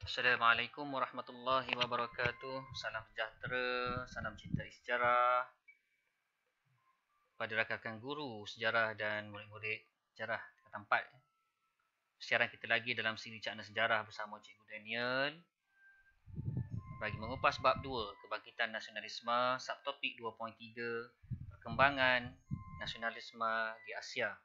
Assalamualaikum warahmatullahi wabarakatuh. Salam sejahtera, salam cinta sejarah pada rakan-rakan guru sejarah dan murid-murid sejarah tingkatan 4. Siaran kita lagi dalam siri Cakna Sejarah bersama Cikgu Daniel bagi mengupas bab 2, Kebangkitan Nasionalisme, subtopik 2.3, Perkembangan Nasionalisme di Asia.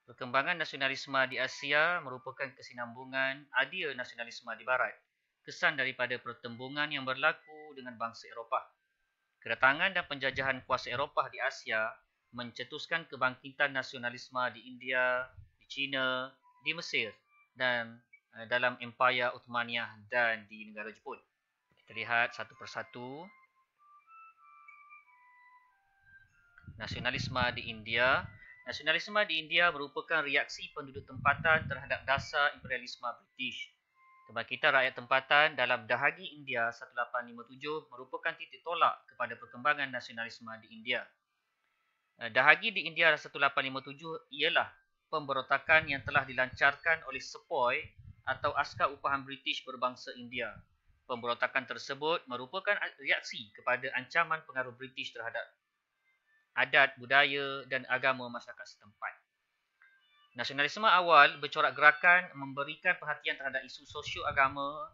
Perkembangan nasionalisme di Asia merupakan kesinambungan idea nasionalisme di Barat, kesan daripada pertembungan yang berlaku dengan bangsa Eropah. Kedatangan dan penjajahan kuasa Eropah di Asia mencetuskan kebangkitan nasionalisme di India, di China, di Mesir dan dalam Empayar Uthmaniyah dan di negara Jepun. Kita lihat satu persatu. Nasionalisme di India. Nasionalisme di India merupakan reaksi penduduk tempatan terhadap dasar imperialisme British. Kebangkitan rakyat tempatan dalam Dahagi India 1857 merupakan titik tolak kepada perkembangan nasionalisme di India. Dahagi di India 1857 ialah pemberontakan yang telah dilancarkan oleh Sepoy atau askar upahan British berbangsa India. Pemberontakan tersebut merupakan reaksi kepada ancaman pengaruh British terhadap adat, budaya dan agama masyarakat setempat. Nasionalisme awal bercorak gerakan memberikan perhatian terhadap isu sosio-agama.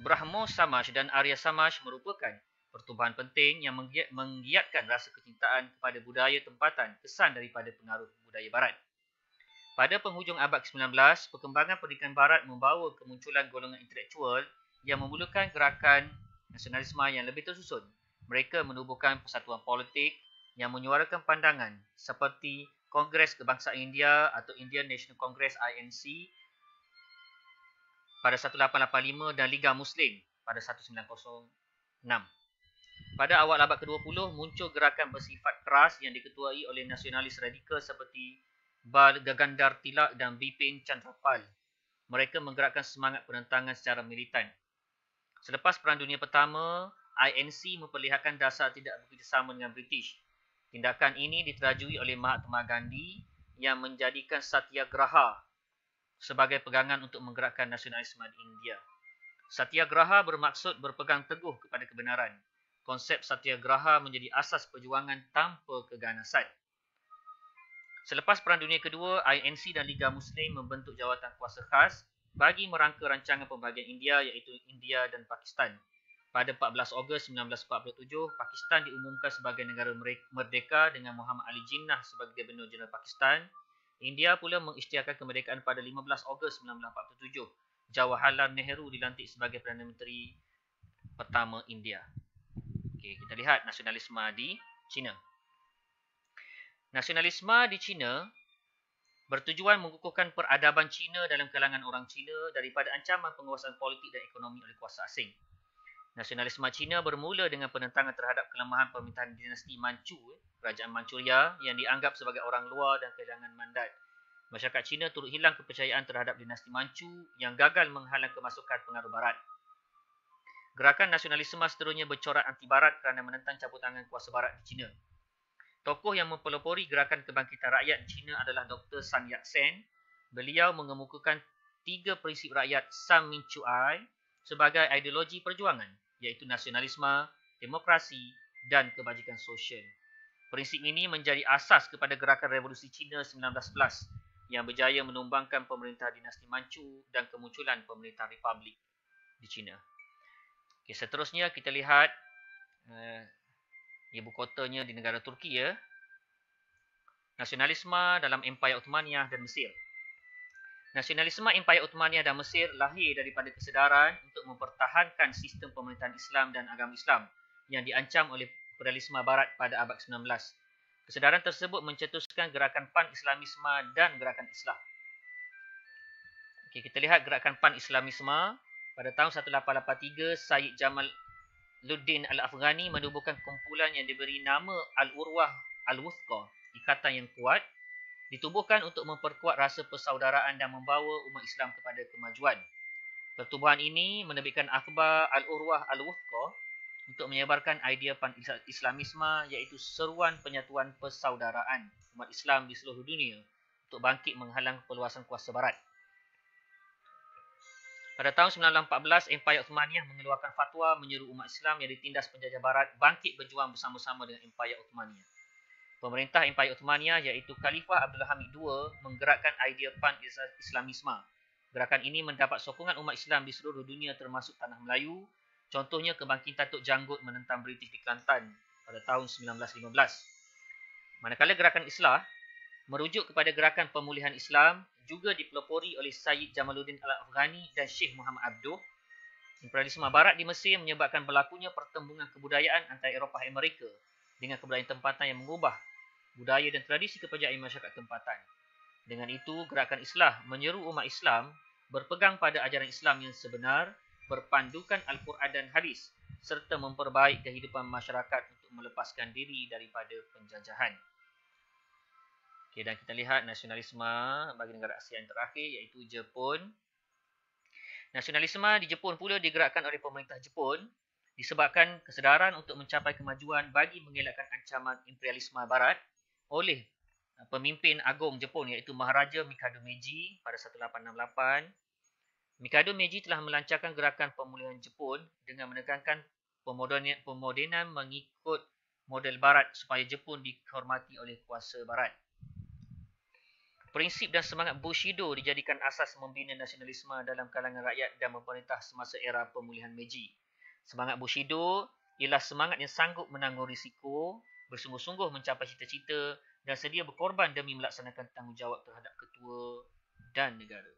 Brahmo Samaj dan Arya Samaj merupakan pertubuhan penting yang menggiatkan rasa kecintaan kepada budaya tempatan kesan daripada pengaruh budaya barat. Pada penghujung abad ke-19, perkembangan pendidikan barat membawa kemunculan golongan intelektual yang memulakan gerakan nasionalisme yang lebih tersusun. Mereka menubuhkan persatuan politik yang menyuarakan pandangan seperti Kongres Kebangsaan India atau Indian National Congress INC pada 1885 dan Liga Muslim pada 1906. Pada awal abad ke-20 muncul gerakan bersifat keras yang diketuai oleh nasionalis radikal seperti Bal Gagandhar Tilak dan Bipin Chandrapal. Mereka menggerakkan semangat penentangan secara militan. Selepas Perang Dunia Pertama, INC memperlihatkan dasar tidak bekerjasama dengan British. Tindakan ini diterajui oleh Mahatma Gandhi yang menjadikan Satyagraha sebagai pegangan untuk menggerakkan nasionalisme di India. Satyagraha bermaksud berpegang teguh kepada kebenaran. Konsep Satyagraha menjadi asas perjuangan tanpa keganasan. Selepas Perang Dunia Kedua, INC dan Liga Muslim membentuk jawatan kuasa khas bagi merangka rancangan pembahagian India iaitu India dan Pakistan. Pada 14 Ogos 1947, Pakistan diumumkan sebagai negara merdeka dengan Muhammad Ali Jinnah sebagai Gubernur Jeneral Pakistan. India pula mengisytiharkan kemerdekaan pada 15 Ogos 1947. Jawaharlal Nehru dilantik sebagai Perdana Menteri pertama India. Okey, kita lihat nasionalisme di China. Nasionalisme di China bertujuan mengukuhkan peradaban China dalam kalangan orang China daripada ancaman penguasaan politik dan ekonomi oleh kuasa asing. Nasionalisme China bermula dengan penentangan terhadap kelemahan pemerintahan dinasti Manchu, kerajaan Manchuria yang dianggap sebagai orang luar dan kehilangan mandat. Masyarakat China turut hilang kepercayaan terhadap dinasti Manchu yang gagal menghalang kemasukan pengaruh barat. Gerakan nasionalisme seterusnya bercorak anti-barat kerana menentang cabut tangan kuasa barat di China. Tokoh yang mempelopori gerakan kebangkitan rakyat di China adalah Dr. Sun Yat-sen. Beliau mengemukakan 3 prinsip rakyat San Min Chu-ai sebagai ideologi perjuangan, iaitu nasionalisme, demokrasi dan kebajikan sosial. Prinsip ini menjadi asas kepada gerakan revolusi China 1911 yang berjaya menumbangkan pemerintah dinasti Manchu dan kemunculan pemerintah republik di China. Okay, seterusnya kita lihat ibu kotanya di negara Turki ya. Nasionalisme dalam Empayar Uthmaniyah dan Mesir. Nasionalisme Empayar Uthmaniyah dan Mesir lahir daripada kesedaran untuk mempertahankan sistem pemerintahan Islam dan agama Islam yang diancam oleh imperialisme barat pada abad ke-19. Kesedaran tersebut mencetuskan gerakan Pan-Islamisme dan gerakan Islah. Okey, kita lihat gerakan Pan-Islamisme. Pada tahun 1883, Syed Jamaluddin Al-Afghani menubuhkan kumpulan yang diberi nama Al-Urwah Al-Wuthqa, ikatan yang kuat, ditubuhkan untuk memperkuat rasa persaudaraan dan membawa umat Islam kepada kemajuan. Pertubuhan ini menerbitkan akhbar Al-Urwah Al-Wuthqa untuk menyebarkan idea pan-Islamisme iaitu seruan penyatuan persaudaraan umat Islam di seluruh dunia untuk bangkit menghalang perluasan kuasa barat. Pada tahun 1914, Empayar Uthmaniyah mengeluarkan fatwa menyeru umat Islam yang ditindas penjajah barat bangkit berjuang bersama-sama dengan Empayar Uthmaniyah. Pemerintah Empayar Uthmaniyah iaitu Khalifah Abdul Hamid II menggerakkan idea pan-Islamisme. Gerakan ini mendapat sokongan umat Islam di seluruh dunia termasuk tanah Melayu. Contohnya kebangkitan Tok Janggut menentang British di Kelantan pada tahun 1915. Manakala gerakan Islah merujuk kepada gerakan pemulihan Islam juga dipelopori oleh Sayyid Jamaluddin Al-Afghani dan Syekh Muhammad Abduh. Imperialisme Barat di Mesir menyebabkan berlakunya pertembungan kebudayaan antara Eropah dan Amerika dengan kebudayaan tempatan yang mengubah budaya dan tradisi kepercayaan masyarakat tempatan. Dengan itu, gerakan Islah menyeru umat Islam berpegang pada ajaran Islam yang sebenar, berpandukan Al-Quran dan Hadis, serta memperbaik kehidupan masyarakat untuk melepaskan diri daripada penjajahan. Okay, dan kita lihat nasionalisme bagi negara Asia yang terakhir iaitu Jepun. Nasionalisme di Jepun pula digerakkan oleh pemerintah Jepun disebabkan kesedaran untuk mencapai kemajuan bagi mengelakkan ancaman imperialisme barat oleh pemimpin agung Jepun iaitu Maharaja Mikado Meiji pada 1868. Mikado Meiji telah melancarkan gerakan pemulihan Jepun dengan menekankan pemodenan mengikut model barat supaya Jepun dihormati oleh kuasa barat. Prinsip dan semangat Bushido dijadikan asas membina nasionalisme dalam kalangan rakyat dan pemerintah semasa era pemulihan Meiji. Semangat Bushido ialah semangat yang sanggup menanggung risiko, bersungguh-sungguh mencapai cita-cita dan sedia berkorban demi melaksanakan tanggungjawab terhadap ketua dan negara.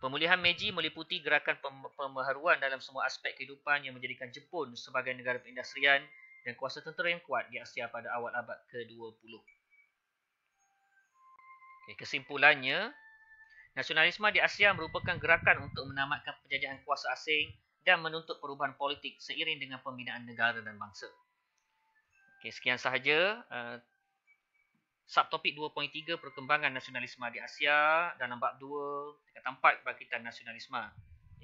Pemulihan Meiji meliputi gerakan pembaharuan dalam semua aspek kehidupan yang menjadikan Jepun sebagai negara perindustrian dan kuasa tentera yang kuat di Asia pada awal abad ke-20. Kesimpulannya, nasionalisme di Asia merupakan gerakan untuk menamatkan penjajahan kuasa asing dan menuntut perubahan politik seiring dengan pembinaan negara dan bangsa. Sekian sahaja subtopik 2.3 perkembangan nasionalisme di Asia dalam bab 2 tingkatan 4 bangkitan nasionalisme.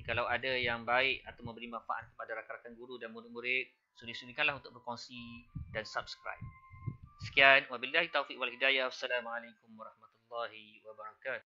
Kalau ada yang baik atau memberi manfaat kepada rakan-rakan guru dan murid-murid, sudi-sudikanlah untuk berkongsi dan subscribe. Sekian, wabillahi taufiq wal hidayah. Wassalamualaikum warahmatullahi wabarakatuh.